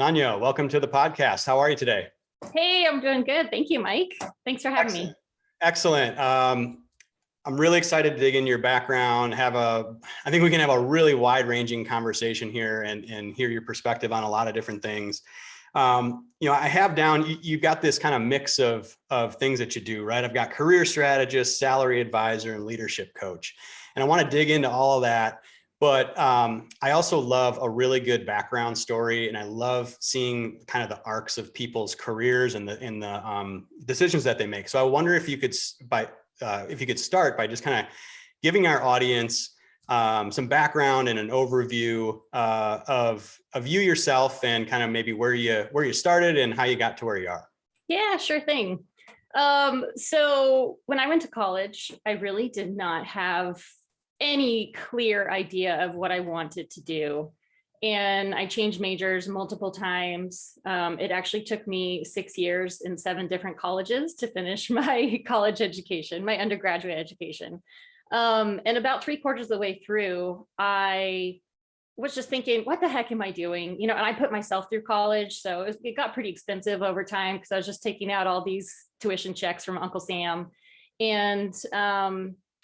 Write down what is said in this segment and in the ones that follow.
Sonja, welcome to the podcast. How are you today? Hey, I'm doing good. Thank you, Mike. Thanks for having me. Excellent. I'm really excited to dig into your background. I think we can have a really wide-ranging conversation here and hear your perspective on a lot of different things. I have down, you've got this kind of mix of things that you do, right? I've got career strategist, salary advisor, and leadership coach. And I want to dig into all of that. But I also love a really good background story, and I love seeing kind of the arcs of people's careers and the decisions that they make. So I wonder if you could start by just kind of giving our audience some background and an overview of you yourself and kind of maybe where you started and how you got to where you are. Yeah, sure thing. So when I went to college, I really did not have any clear idea of what I wanted to do. And I changed majors multiple times. It actually took me 6 years in 7 different colleges to finish my college education, my undergraduate education. And about 3/4 of the way through, I was just thinking, what the heck am I doing? And I put myself through college. So it got pretty expensive over time because I was just taking out all these tuition checks from Uncle Sam. And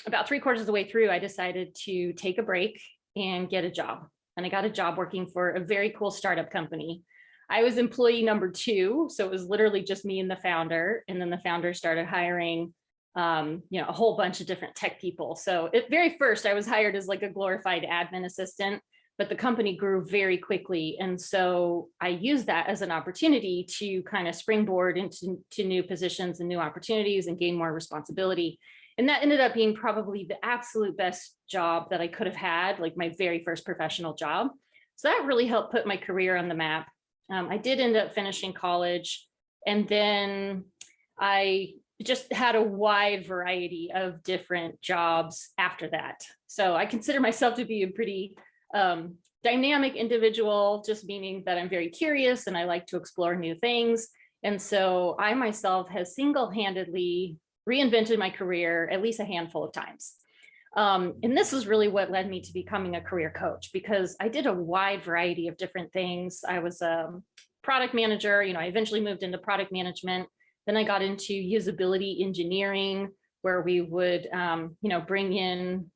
about 3/4 of the way through, I decided to take a break and get a job. And I got a job working for a very cool startup company. I was employee number 2. So it was literally just me and the founder. And then the founder started hiring, a whole bunch of different tech people. So at very first, I was hired as like a glorified admin assistant, but the company grew very quickly. And so I used that as an opportunity to kind of springboard into new positions and new opportunities and gain more responsibility. And that ended up being probably the absolute best job that I could have had, like my very first professional job. So that really helped put my career on the map. I did end up finishing college, and then I just had a wide variety of different jobs after that. So I consider myself to be a pretty dynamic individual, just meaning that I'm very curious and I like to explore new things. And so I myself has single-handedly reinvented my career at least a handful of times. And this is really what led me to becoming a career coach, because I did a wide variety of different things. I was a product manager, I eventually moved into product management. Then I got into usability engineering, where we would, bring in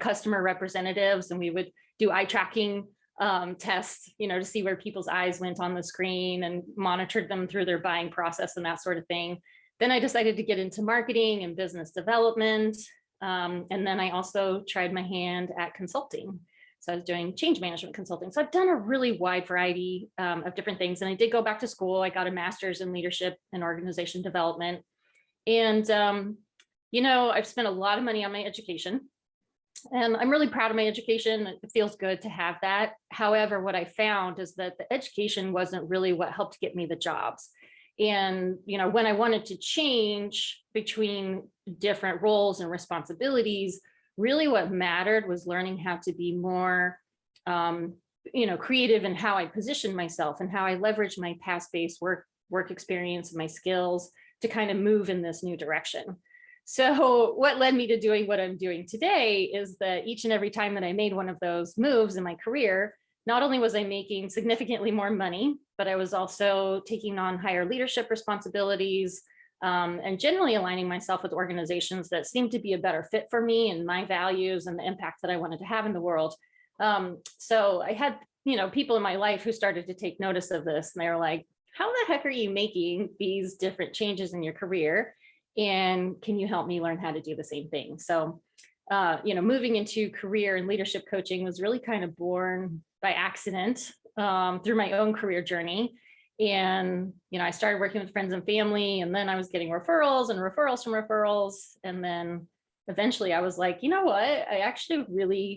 customer representatives, and we would do eye tracking tests, to see where people's eyes went on the screen and monitored them through their buying process and that sort of thing. Then I decided to get into marketing and business development. And then I also tried my hand at consulting. So I was doing change management consulting. So I've done a really wide variety of different things. And I did go back to school. I got a master's in leadership and organization development. And, I've spent a lot of money on my education. And I'm really proud of my education. It feels good to have that. However, what I found is that the education wasn't really what helped get me the jobs. And, when I wanted to change between different roles and responsibilities, really what mattered was learning how to be more, creative in how I positioned myself and how I leveraged my past-based work experience and my skills to kind of move in this new direction. So what led me to doing what I'm doing today is that each and every time that I made one of those moves in my career, not only was I making significantly more money, but I was also taking on higher leadership responsibilities and generally aligning myself with organizations that seemed to be a better fit for me and my values and the impact that I wanted to have in the world. So I had, people in my life who started to take notice of this, and they were like, how the heck are you making these different changes in your career? And can you help me learn how to do the same thing? So, moving into career and leadership coaching was really kind of born by accident through my own career journey. And, I started working with friends and family, and then I was getting referrals and referrals from referrals. And then eventually I was like, you know what, I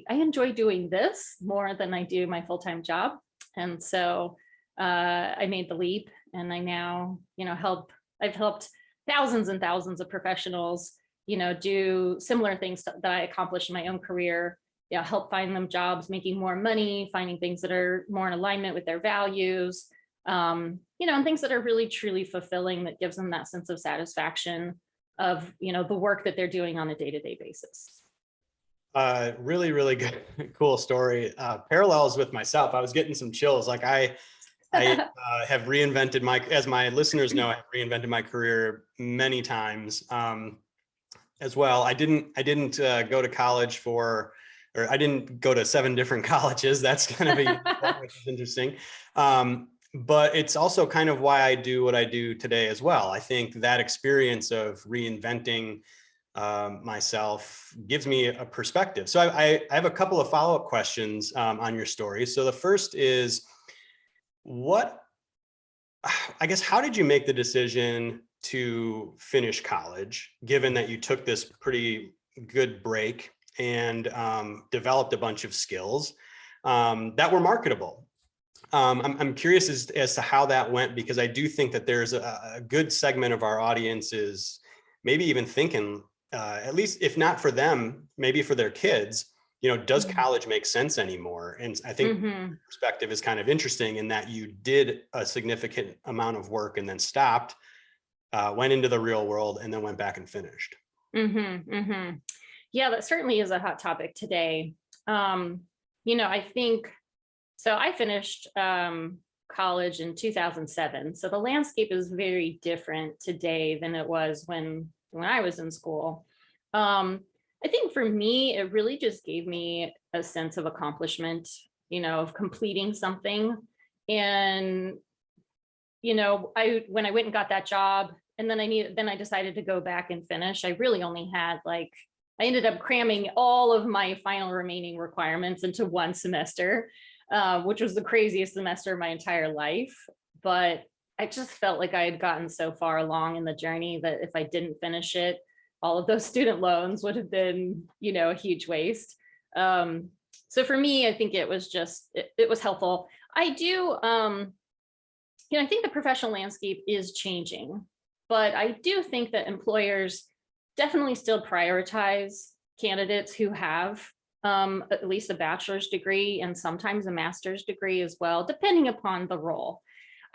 enjoy doing this more than I do my full-time job. And so I made the leap, and I now, I've helped thousands and thousands of professionals, do similar things that I accomplished in my own career, help find them jobs, making more money, finding things that are more in alignment with their values, and things that are really truly fulfilling, that gives them that sense of satisfaction of, the work that they're doing on a day-to-day basis. Really, really good, cool story. Parallels with myself. I was getting some chills. Like I have reinvented as my listeners know, I have reinvented my career many times as well. I didn't go to college or I didn't go to 7 different colleges. That's kind of which is interesting. But it's also kind of why I do what I do today as well. I think that experience of reinventing myself gives me a perspective. So I have a couple of follow-up questions on your story. So the first is, how did you make the decision to finish college, given that you took this pretty good break and developed a bunch of skills that were marketable? I'm curious as to how that went, because I do think that there's a good segment of our audience is maybe even thinking, at least if not for them, maybe for their kids, does college make sense anymore? And I think perspective is kind of interesting in that you did a significant amount of work and then stopped, went into the real world, and then went back and finished. Yeah, that certainly is a hot topic today. I think, so I finished college in 2007. So the landscape is very different today than it was when I was in school. I think for me, it really just gave me a sense of accomplishment, of completing something. And, when I went and got that job, and then I decided to go back and finish, I really only had I ended up cramming all of my final remaining requirements into one semester, which was the craziest semester of my entire life. But I just felt like I had gotten so far along in the journey that if I didn't finish it, all of those student loans would have been, a huge waste. So for me, I think it was just, it was helpful. I do, I think the professional landscape is changing, but I do think that employers definitely still prioritize candidates who have at least a bachelor's degree and sometimes a master's degree as well, depending upon the role.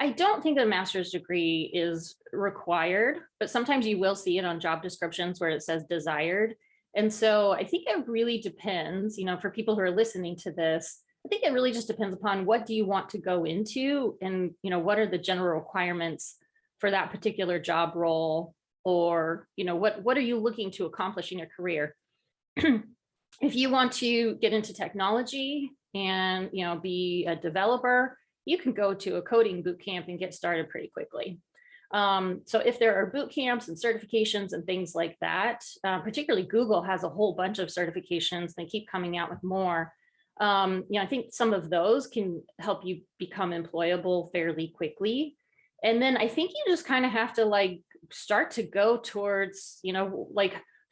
I don't think that a master's degree is required, but sometimes you will see it on job descriptions where it says desired. And so I think it really depends, for people who are listening to this, I think it really just depends upon what do you want to go into, and, what are the general requirements for that particular job role, or, what are you looking to accomplish in your career? If you want to get into technology and, be a developer, you can go to a coding boot camp and get started pretty quickly. So if there are boot camps and certifications and things like that, particularly Google has a whole bunch of certifications. They keep coming out with more. I think some of those can help you become employable fairly quickly. And then I think you just kind of have to start to go towards,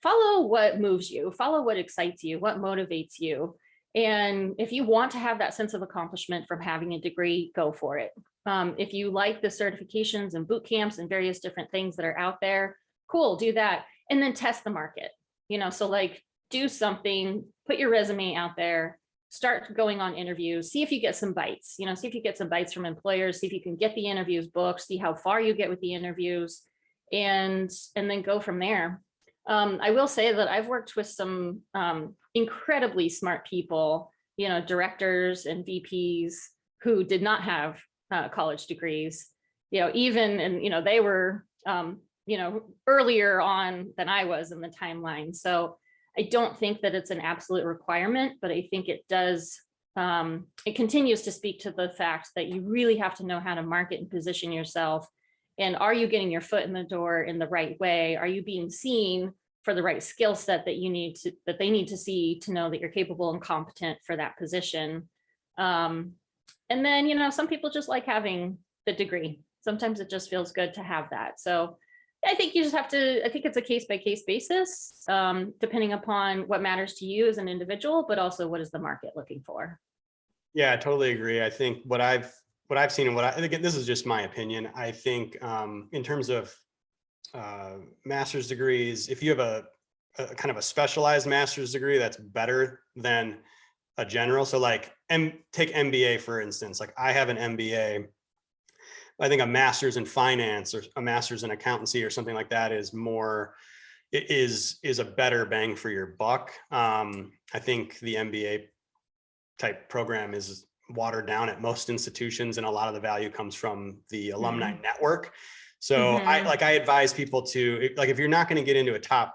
follow what moves you, follow what excites you, what motivates you. And if you want to have that sense of accomplishment from having a degree, go for it. If you like the certifications and boot camps and various different things that are out there, cool, do that. And then test the market, so do something, put your resume out there, start going on interviews, see if you get some bites, see if you get some bites from employers, see if you can get the interviews booked, see how far you get with the interviews, and then go from there. I will say that I've worked with some incredibly smart people, directors and VPs who did not have college degrees, even, and, they were, earlier on than I was in the timeline. So I don't think that it's an absolute requirement, but I think it does, it continues to speak to the fact that you really have to know how to market and position yourself. And are you getting your foot in the door in the right way? Are you being seen for the right skill set that they need to see to know that you're capable and competent for that position? And then, some people just like having the degree. Sometimes it just feels good to have that. So I think you just have to, I think it's a case-by-case basis, depending upon what matters to you as an individual, but also what is the market looking for? Yeah, I totally agree. I think what I've seen, and I think this is just my opinion, I think in terms of master's degrees, if you have a kind of a specialized master's degree, that's better than a general. So take MBA, for instance. I have an MBA. I think a master's in finance or a master's in accountancy or something like that is a better bang for your buck. I think the MBA type program is watered down at most institutions, and a lot of the value comes from the alumni Mhm. network. So Mhm. I advise people to, like, if you're not going to get into a top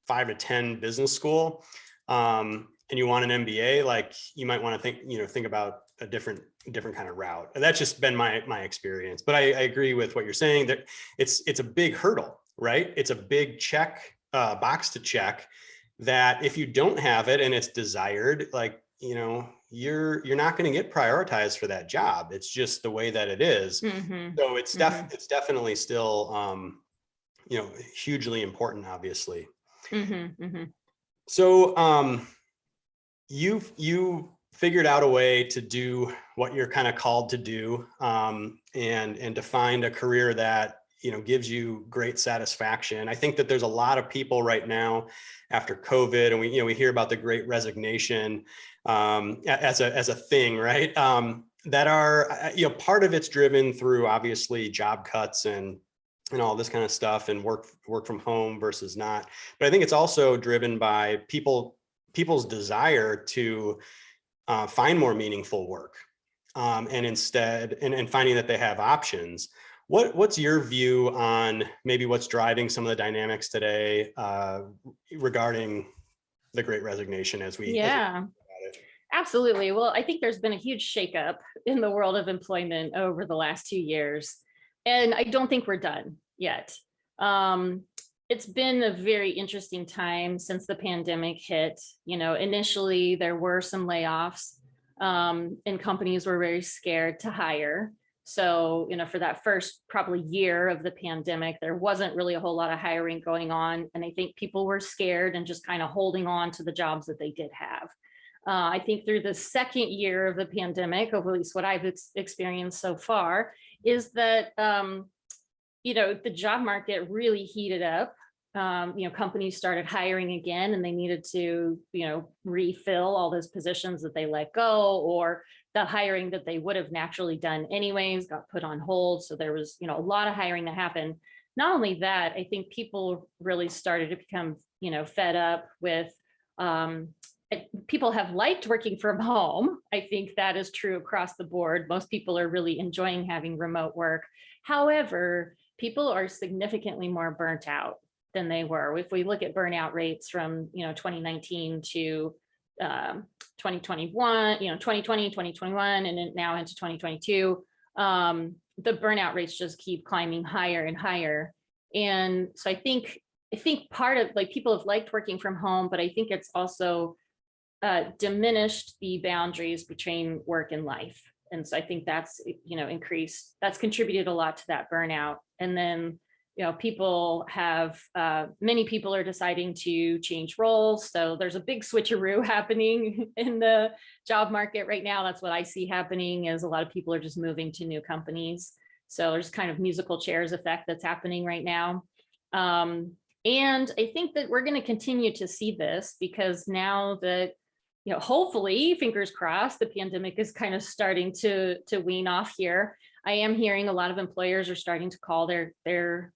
5 to 10 business school, and you want an MBA, like, you might want to think about a different kind of route. And that's just been my experience. But I agree with what you're saying, that it's a big hurdle, right? It's a big box to check, that if you don't have it and it's desired, like, you're not going to get prioritized for that job. It's just the way that it is. Mhm. So Mhm. it's definitely still hugely important, obviously. Mhm. Mhm. So you figured out a way to do what you're kind of called to do, and to find a career that gives you great satisfaction. I think that there's a lot of people right now after COVID, and we hear about the great resignation, as a thing, right? That are, part of it's driven through, obviously, job cuts and all this kind of stuff, and work from home versus not. But I think it's also driven by people's desire to find more meaningful work, and finding that they have options. What's your view on maybe what's driving some of the dynamics today, regarding the Great Resignation, as we Yeah, absolutely. Well, I think there's been a huge shakeup in the world of employment over the last 2 years, and I don't think we're done yet. Um, it's been a very interesting time since the pandemic hit. Initially there were some layoffs, and companies were very scared to hire. So, for that first probably year of the pandemic, there wasn't really a whole lot of hiring going on. And I think people were scared and just kind of holding on to the jobs that they did have. I think through the second year of the pandemic, or at least what I've experienced so far, is that the job market really heated up. Companies started hiring again, and they needed to, refill all those positions that they let go, or the hiring that they would have naturally done anyways got put on hold. So there was, a lot of hiring that happened. Not only that, I think people really started to become, fed up with, um, people have liked working from home. I think that is true across the board. Most people are really enjoying having remote work. However, people are significantly more burnt out than they were. If we look at burnout rates from 2019 to 2021, 2020, 2021, and then now into 2022, the burnout rates just keep climbing higher and higher. And so I think part of, like, people have liked working from home, but I think it's also diminished the boundaries between work and life. And so I think that's, that's contributed a lot to that burnout. And then, many people are deciding to change roles. So there's a big switcheroo happening in the job market right now. That's what I see happening, is a lot of people are just moving to new companies. So there's kind of musical chairs effect that's happening right now. And I think that we're going to continue to see this, because now that, hopefully, fingers crossed, the pandemic is kind of starting to wean off here. I am hearing a lot of employers are starting to call their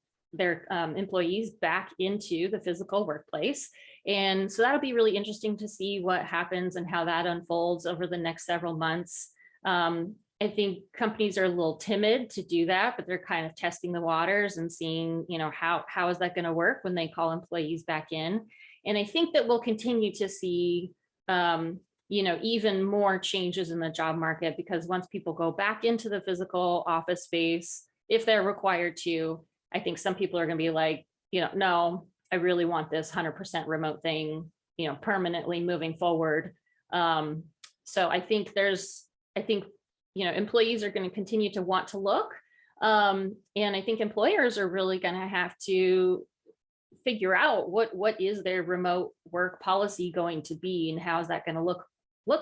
employees back into the physical workplace. And so that'll be really interesting to see what happens and how that unfolds over the next several months. I think companies are a little timid to do that, but they're kind of testing the waters and seeing, how is that going to work when they call employees back in. And I think that we'll continue to see even more changes in the job market, because once people go back into the physical office space, if they're required to, I think some people are going to be like, no, I really want this 100% remote thing, permanently moving forward. So I think employees are going to continue to want to look. And I think employers are really going to have to figure out what is their remote work policy going to be, and how is that going to look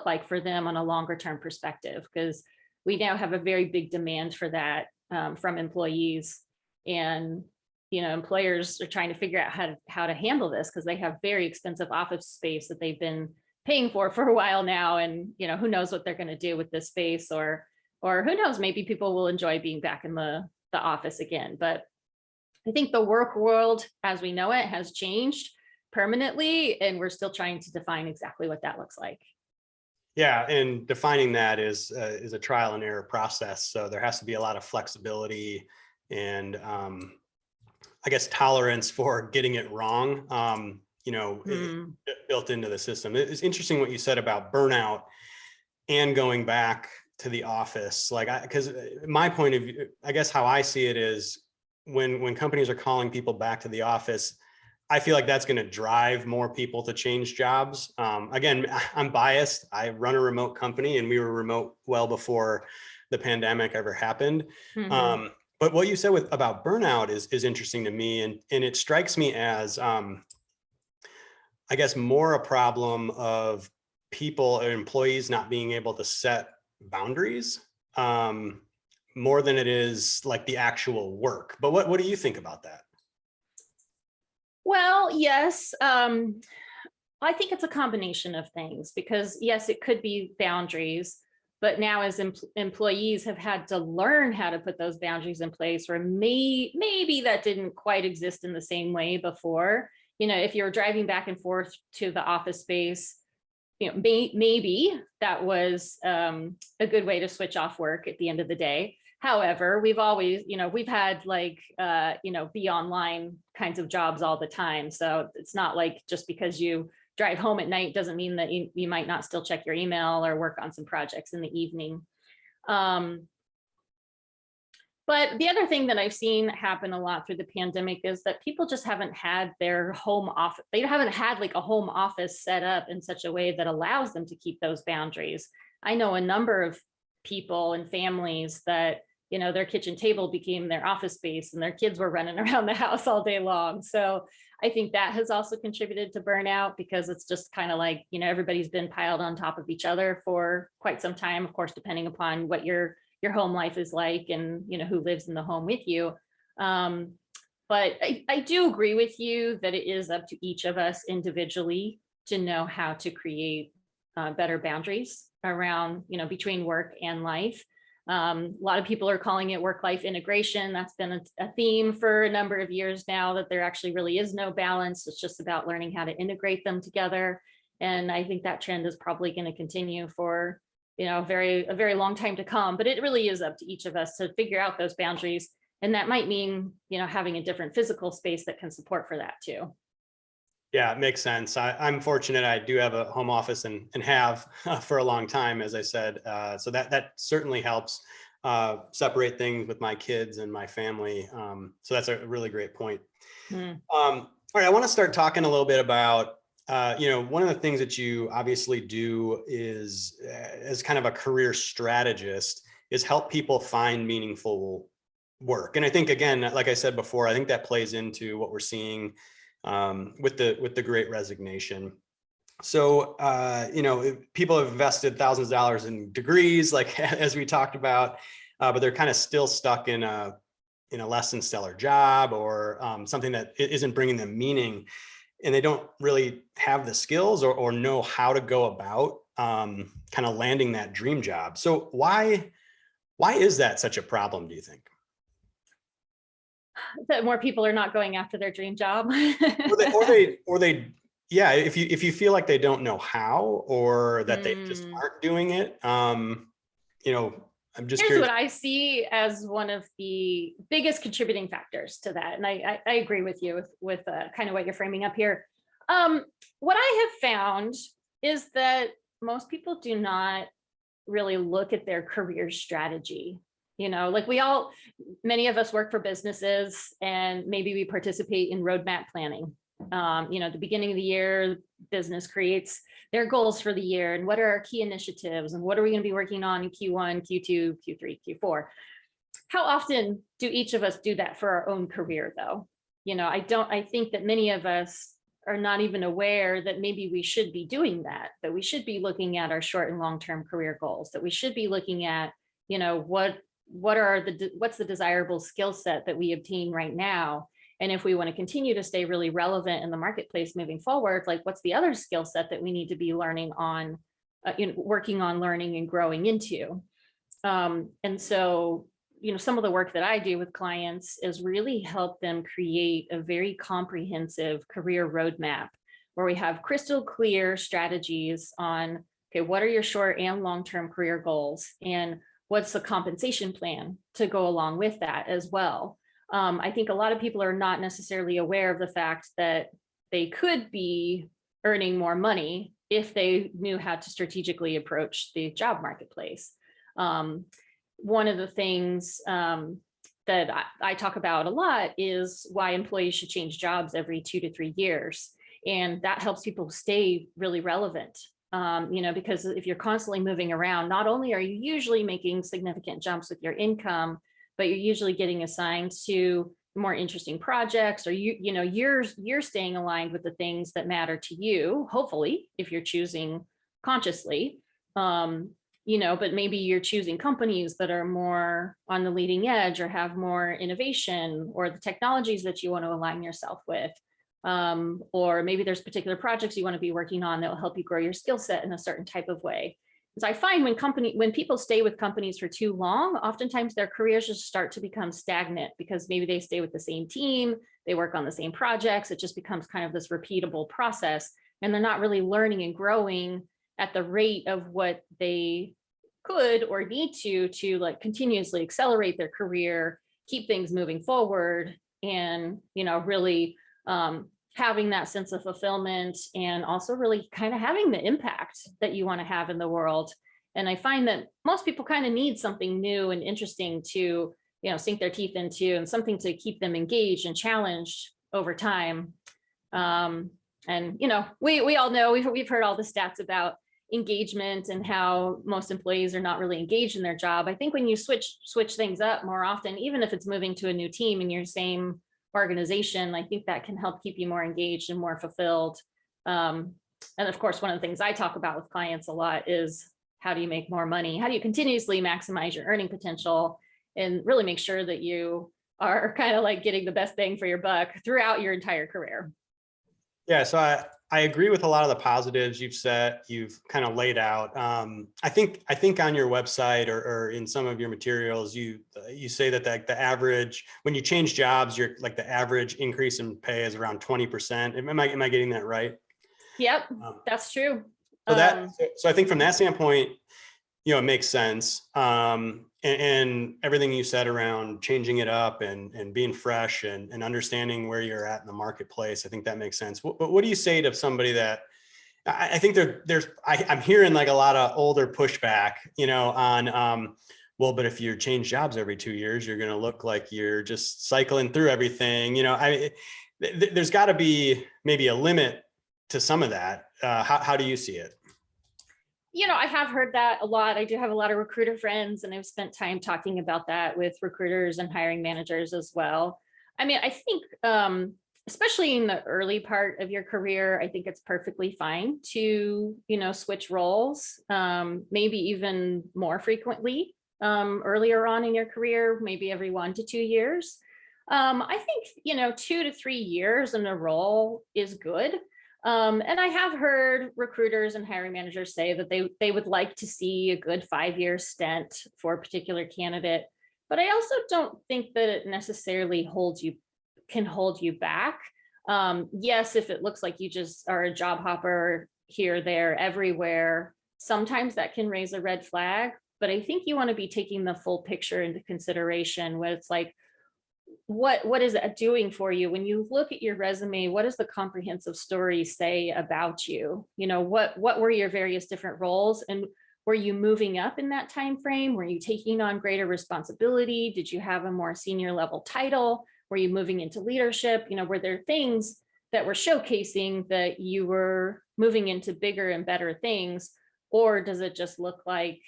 like for them on a longer term perspective, because we now have a very big demand for that, from employees. And employers are trying to figure out how to handle this, because they have very expensive office space that they've been paying for a while now. And who knows what they're going to do with this space, or who knows, maybe people will enjoy being back in the office again. But I think the work world as we know it has changed permanently, and we're still trying to define exactly what that looks like. Yeah, and defining that is a trial and error process. So there has to be a lot of flexibility and I guess tolerance for getting it wrong. Built into the system. It's interesting what you said about burnout and going back to the office. Because my point of view, I guess how I see it is when companies are calling people back to the office, I feel like that's going to drive more people to change jobs. Again, I'm biased. I run a remote company and we were remote well before the pandemic ever happened. Mm-hmm. But what you said about burnout is interesting to me. And it strikes me as, I guess, more a problem of people or employees not being able to set boundaries more than it is like the actual work. But what do you think about that? Well, yes. I think it's a combination of things because yes, it could be boundaries, but now as employees have had to learn how to put those boundaries in place, or maybe that didn't quite exist in the same way before. If you're driving back and forth to the office space, maybe that was a good way to switch off work at the end of the day. However, we've always, we've had be online kinds of jobs all the time. So it's not like just because you drive home at night doesn't mean that you might not still check your email or work on some projects in the evening. But the other thing that I've seen happen a lot through the pandemic is that people just haven't had their home office. They haven't had like a home office set up in such a way that allows them to keep those boundaries. I know a number of people and families that, their kitchen table became their office space and their kids were running around the house all day long. So I think that has also contributed to burnout because it's just kind of like, everybody's been piled on top of each other for quite some time, of course, depending upon what your home life is like and, who lives in the home with you. But I do agree with you that it is up to each of us individually to know how to create better boundaries around, between work and life. A lot of people are calling it work-life integration. That's been a theme for a number of years now, that there actually really is no balance. It's just about learning how to integrate them together. And I think that trend is probably going to continue for a very long time to come. But it really is up to each of us to figure out those boundaries. And that might mean, having a different physical space that can support for that too. Yeah, it makes sense. I'm fortunate. I do have a home office and have for a long time, as I said. So that certainly helps separate things with my kids and my family. So that's a really great point. All right, I want to start talking a little bit about, one of the things that you obviously do is, as kind of a career strategist, is help people find meaningful work. And I think, again, like I said before, I think that plays into what we're seeing with the Great Resignation. So, people have invested thousands of dollars in degrees, like as we talked about, but they're kind of still stuck in a less than stellar job or something that isn't bringing them meaning, and they don't really have the skills or know how to go about kind of landing that dream job. So why is that such a problem, do you think? That more people are not going after their dream job. or they yeah, if you feel like they don't know how, or that they just aren't doing it, I'm just Here's curious. what I see as one of the biggest contributing factors to that. And I agree with you with kind of what you're framing up here. What I have found is that most people do not really look at their career strategy. Like many of us work for businesses and maybe we participate in roadmap planning. At the beginning of the year, business creates their goals for the year and what are our key initiatives and what are we going to be working on in Q1, Q2, Q3, Q4. How often do each of us do that for our own career though? I think that many of us are not even aware that maybe we should be doing that we should be looking at our short and long-term career goals, that we should be looking at, what's the desirable skill set that we obtain right now. And if we want to continue to stay really relevant in the marketplace moving forward, like what's the other skill set that we need to be learning on, working on learning and growing into. And so, some of the work that I do with clients is really help them create a very comprehensive career roadmap where we have crystal clear strategies on okay, what are your short and long-term career goals? And what's the compensation plan to go along with that as well? I think a lot of people are not necessarily aware of the fact that they could be earning more money if they knew how to strategically approach the job marketplace. One of the things that I talk about a lot is why employees should change jobs every 2 to 3 years. And that helps people stay really relevant. Because if you're constantly moving around, not only are you usually making significant jumps with your income, but you're usually getting assigned to more interesting projects, or you're staying aligned with the things that matter to you, hopefully, if you're choosing consciously. But maybe you're choosing companies that are more on the leading edge or have more innovation, or the technologies that you want to align yourself with. Or maybe there's particular projects you want to be working on that will help you grow your skill set in a certain type of way. So I find when people stay with companies for too long, oftentimes their careers just start to become stagnant, because maybe they stay with the same team, they work on the same projects, it just becomes kind of this repeatable process, and they're not really learning and growing at the rate of what they could or need to like continuously accelerate their career, keep things moving forward, and really having that sense of fulfillment, and also really kind of having the impact that you want to have in the world. And I find that most people kind of need something new and interesting to sink their teeth into, and something to keep them engaged and challenged over time. And we all know, we've heard all the stats about engagement and how most employees are not really engaged in their job. I think when you switch things up more often, even if it's moving to a new team in your same organization, I think that can help keep you more engaged and more fulfilled. And of course, one of the things I talk about with clients a lot is, how do you make more money? How do you continuously maximize your earning potential and really make sure that you are kind of like getting the best bang for your buck throughout your entire career? Yeah, so I agree with a lot of the positives you've kind of laid out. I think on your website or in some of your materials, you say that the average, when you change jobs, you're like the average increase in pay is around 20%. Am I getting that right? Yep, that's true. So I think from that standpoint, it makes sense. And everything you said around changing it up and being fresh and understanding where you're at in the marketplace, I think that makes sense. What do you say to somebody that, I think I'm hearing like a lot of older pushback, on, well, but if you change jobs every 2 years, you're going to look like you're just cycling through everything. There's got to be maybe a limit to some of that. How do you see it? I have heard that a lot. I do have a lot of recruiter friends, and I've spent time talking about that with recruiters and hiring managers as well. I mean, I think, especially in the early part of your career, I think it's perfectly fine to, switch roles, maybe even more frequently, earlier on in your career, maybe every 1 to 2 years. I think, 2 to 3 years in a role is good. And I have heard recruiters and hiring managers say that they would like to see a good 5-year stint for a particular candidate. But I also don't think that it necessarily can hold you back. Yes, if it looks like you just are a job hopper here, there, everywhere, sometimes that can raise a red flag. But I think you want to be taking the full picture into consideration, where it's like, what is it doing for you? When you look at your resume, what does the comprehensive story say about you? What were your various different roles, and were you moving up in that time frame? Were you taking on greater responsibility? Did you have a more senior level title? Were you moving into leadership? Were there things that were showcasing that you were moving into bigger and better things? Or does it just look like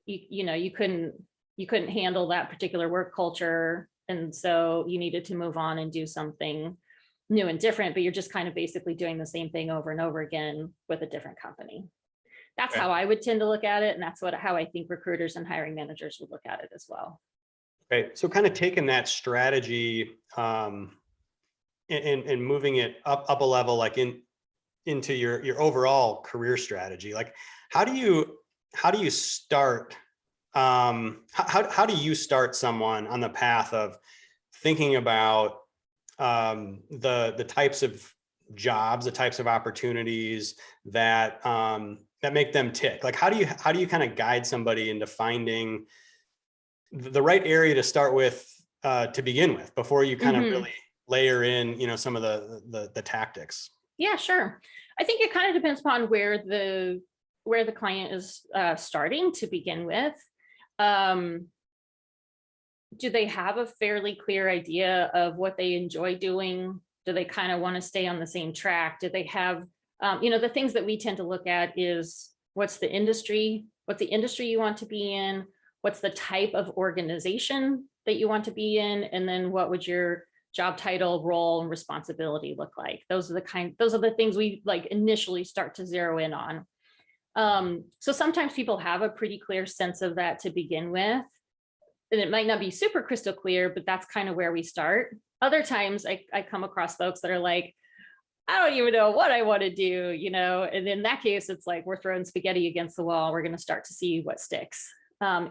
you couldn't handle that particular work culture, and so you needed to move on and do something new and different, but you're just kind of basically doing the same thing over and over again with a different company? That's how I would tend to look at it. And that's how I think recruiters and hiring managers would look at it as well. Okay. So kind of taking that strategy and moving it up a level, like into your overall career strategy. Like, how do you start? How do you start someone on the path of thinking about the types of jobs, the types of opportunities that that make them tick? Like, how do you kind of guide somebody into finding the right area to start with, to begin with, before you kind of really layer in, some of the tactics? Yeah, sure. I think it kind of depends upon where the client is starting to begin with. Do they have a fairly clear idea of what they enjoy doing? Do they kind of want to stay on the same track? Do they have, the things that we tend to look at is what's the industry you want to be in? What's the type of organization that you want to be in? And then what would your job title, role, and responsibility look like? Those are the things we like initially start to zero in on. So sometimes people have a pretty clear sense of that to begin with. And it might not be super crystal clear, but that's kind of where we start. Other times I come across folks that are like, I don't even know what I want to do, and in that case, it's like we're throwing spaghetti against the wall. We're going to start to see what sticks.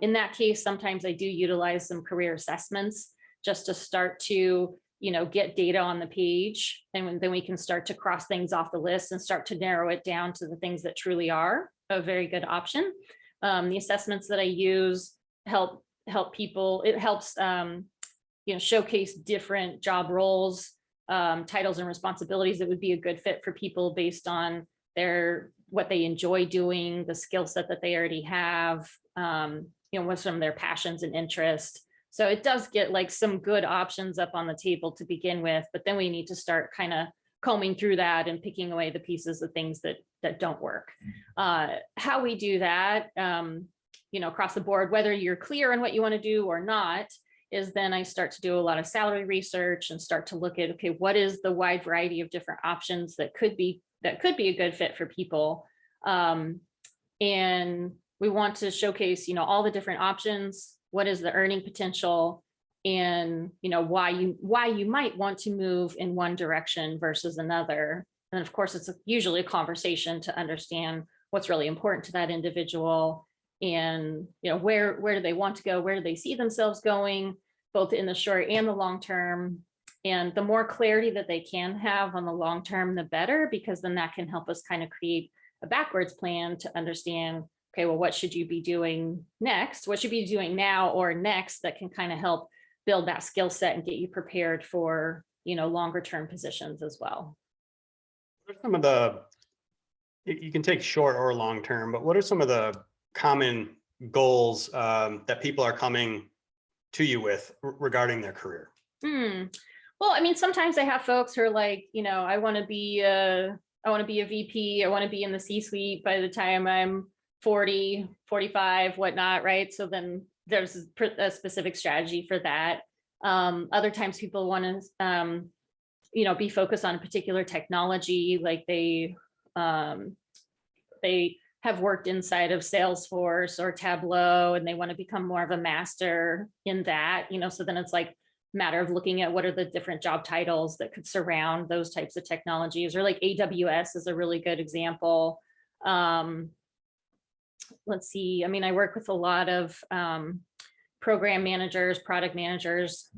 In that case, sometimes I do utilize some career assessments just to start to, get data on the page. And then we can start to cross things off the list and start to narrow it down to the things that truly are a very good option. The assessments that I use help people. It helps, showcase different job roles, titles and responsibilities that would be a good fit for people based on what they enjoy doing, the skill set that they already have, what's some of their passions and interests. So it does get like some good options up on the table to begin with, but then we need to start kind of combing through that and picking away the pieces of things that don't work. How we do that, across the board, whether you're clear on what you want to do or not, is then I start to do a lot of salary research and start to look at, okay, what is the wide variety of different options that could be a good fit for people. And we want to showcase, all the different options, what is the earning potential, and, why you might want to move in one direction versus another. And of course, it's usually a conversation to understand what's really important to that individual. And where do they want to go? Where do they see themselves going, both in the short and the long term? And the more clarity that they can have on the long term, the better, because then that can help us kind of create a backwards plan to understand, okay, well, what should you be doing next? What should you be doing now or next that can kind of help build that skill set and get you prepared for, longer term positions as well. What are some of the, you can take short or long term, but what are some of the common goals that people are coming to you with regarding their career? Well, I mean, sometimes I have folks who are like, I want to be a VP. I want to be in the C-suite by the time I'm 40, 45, whatnot, right? So then there's a specific strategy for that. Other times people want to, be focused on a particular technology, like they have worked inside of Salesforce or Tableau, and they want to become more of a master in that, so then it's like a matter of looking at what are the different job titles that could surround those types of technologies, or like AWS is a really good example. Let's see, I mean, I work with a lot of program managers, product managers,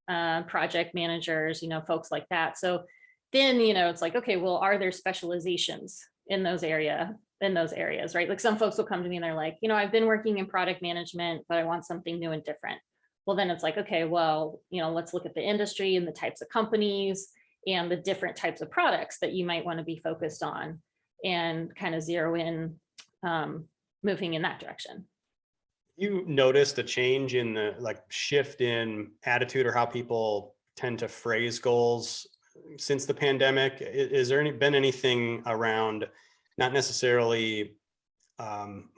project managers, folks like that. So then, it's like, okay, well, are there specializations in those areas, right? Like some folks will come to me and they're like, I've been working in product management, but I want something new and different. Well, then it's like, okay, well, let's look at the industry and the types of companies and the different types of products that you might want to be focused on, and kind of zero in, moving in that direction. You noticed a change in the shift in attitude or how people tend to phrase goals since the pandemic? Is there been anything around not necessarily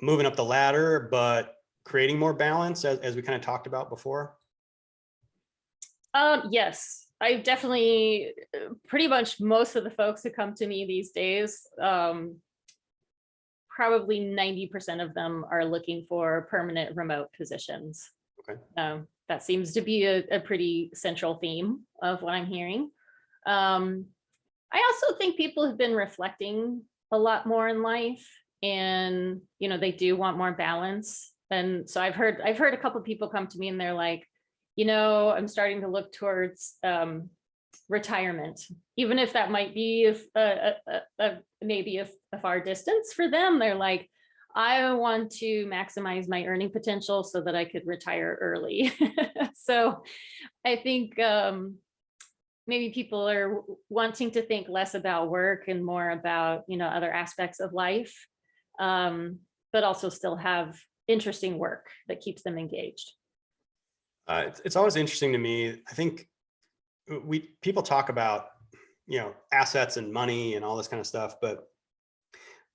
moving up the ladder, but creating more balance, as we kind of talked about before? Yes, I definitely, pretty much most of the folks who come to me these days, probably 90% of them are looking for permanent remote positions. Okay. That seems to be a pretty central theme of what I'm hearing. I also think people have been reflecting a lot more in life, and they do want more balance. And so I've heard a couple of people come to me and they're like, I'm starting to look towards retirement, even if that might be maybe a far distance for them. They're like, I want to maximize my earning potential so that I could retire early. So I think maybe people are wanting to think less about work and more about, other aspects of life, but also still have interesting work that keeps them engaged. It's always interesting to me. I think people talk about, assets and money and all this kind of stuff, but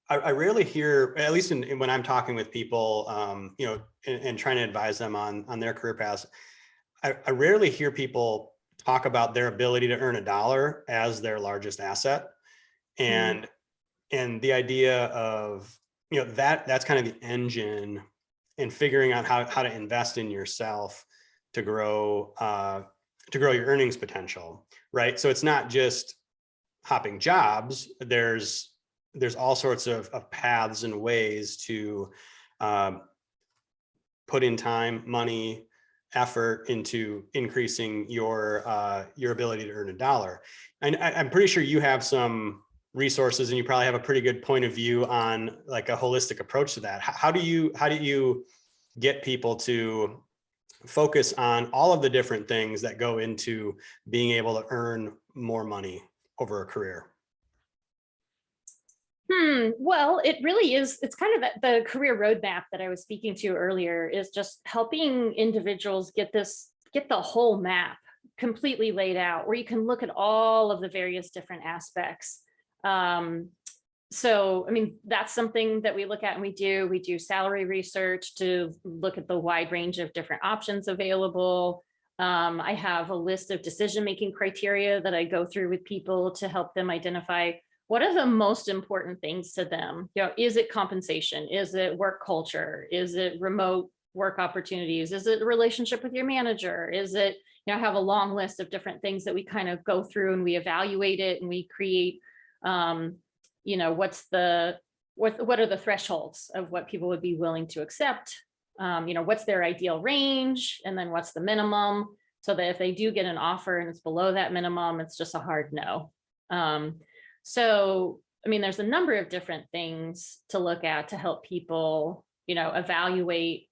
I rarely hear, at least when I'm talking with people, and trying to advise them on their career paths, I rarely hear people talk about their ability to earn $1 as their largest asset. And the idea of, that's kind of the engine and figuring out how to invest in yourself to grow your earnings potential, right? So it's not just hopping jobs. There's all sorts of paths and ways to put in time, money, effort into increasing your ability to earn $1. And I'm pretty sure you have some resources, and you probably have a pretty good point of view on like a holistic approach to that. How do you get people to focus on all of the different things that go into being able to earn more money over a career? Well, it really is. It's kind of the career roadmap that I was speaking to earlier, is just helping individuals get the whole map completely laid out, where you can look at all of the various different aspects. So, I mean, that's something that we look at and we do salary research to look at the wide range of different options available. I have a list of decision-making criteria that I go through with people to help them identify what are the most important things to them. Is it compensation? Is it work culture? Is it remote work opportunities? Is it a relationship with your manager? Is it, I have a long list of different things that we kind of go through and we evaluate it and we create, what are the thresholds of what people would be willing to accept? What's their ideal range? And then what's the minimum? So that if they do get an offer and it's below that minimum, it's just a hard no. So, I mean, there's a number of different things to look at to help people, evaluate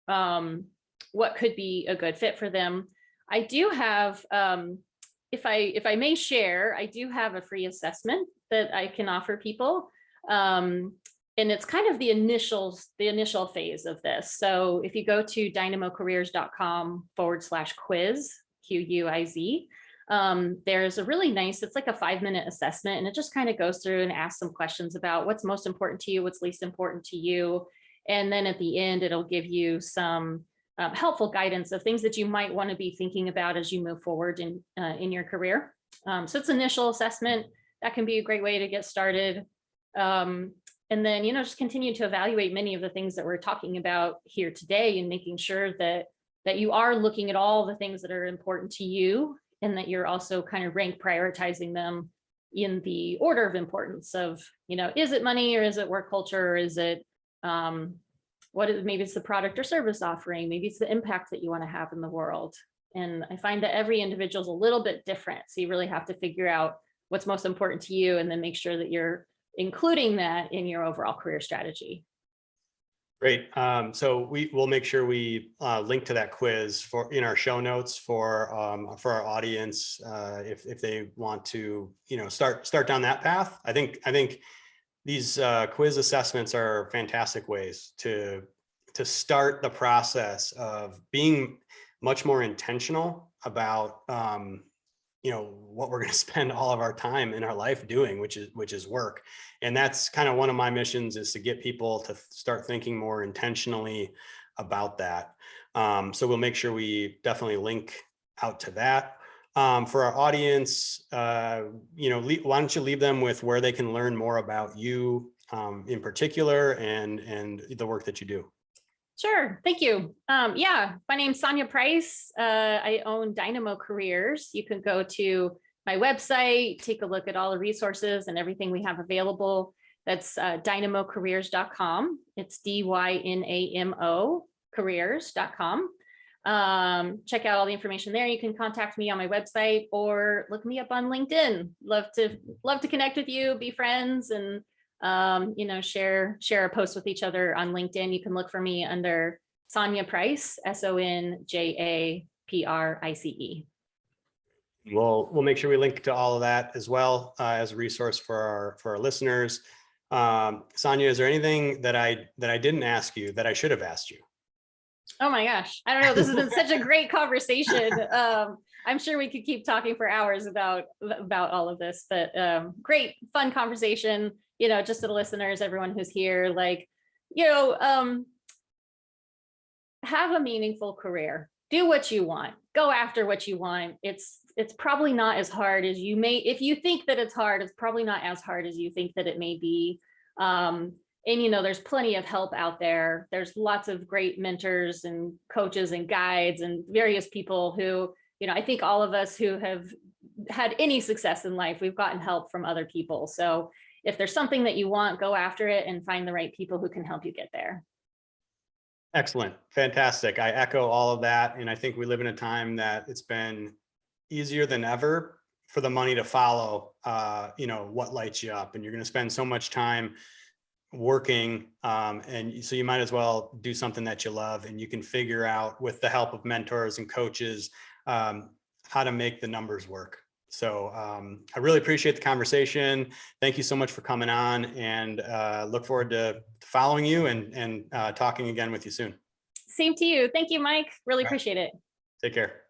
what could be a good fit for them. I do have, if I may share, I do have a free assessment that I can offer people. And it's kind of the initial phase of this. So if you go to dynamocareers.com/quiz, QUIZ, there's a really nice, it's like a 5-minute assessment, and it just kind of goes through and asks some questions about what's most important to you, what's least important to you. And then at the end, it'll give you some helpful guidance of things that you might want to be thinking about as you move forward in your career. So it's initial assessment. That can be a great way to get started. And then, just continue to evaluate many of the things that we're talking about here today, and making sure that you are looking at all the things that are important to you, and that you're also kind of prioritizing them in the order of importance of, is it money, or is it work culture, or is it, maybe it's the product or service offering, maybe it's the impact that you want to have in the world. And I find that every individual is a little bit different. So you really have to figure out what's most important to you, and then make sure that you're including that in your overall career strategy. Great. So we'll make sure we link to that quiz in our show notes for our audience if they want to start down that path. I think these quiz assessments are fantastic ways to start the process of being much more intentional about what we're going to spend all of our time in our life doing, which is work. And that's kind of one of my missions, is to get people to start thinking more intentionally about that. So we'll make sure we definitely link out to that. For our audience, why don't you leave them with where they can learn more about you in particular, and the work that you do? Sure. Thank you. Yeah, my name's Sonja Price. I own Dynamo Careers. You can go to my website, take a look at all the resources and everything we have available. That's dynamocareers.com. It's DYNAMO careers.com. Check out all the information there. You can contact me on my website or look me up on LinkedIn. Love to connect with you, be friends, and share a post with each other on LinkedIn. You can look for me under Sonja Price, SonjaPrice. We'll make sure we link to all of that as well as a resource for our listeners. Sonja, is there anything that I didn't ask you that I should have asked you? Oh my gosh, I don't know. This has been such a great conversation. I'm sure we could keep talking for hours about all of this, but great, fun conversation. Just to the listeners, everyone who's here, like, have a meaningful career. Do what you want. Go after what you want. It's probably not as hard as you may. If you think that it's hard, it's probably not as hard as you think that it may be. And there's plenty of help out there. There's lots of great mentors and coaches and guides and various people who, I think all of us who have had any success in life, we've gotten help from other people. So if there's something that you want, go after it and find the right people who can help you get there. Excellent. Fantastic. I echo all of that. And I think we live in a time that it's been easier than ever for the money to follow, what lights you up. And you're going to spend so much time working. And so you might as well do something that you love, and you can figure out with the help of mentors and coaches, how to make the numbers work. So I really appreciate the conversation. Thank you so much for coming on, and look forward to following you and talking again with you soon. Same to you. Thank you, Mike. Really appreciate it. Take care.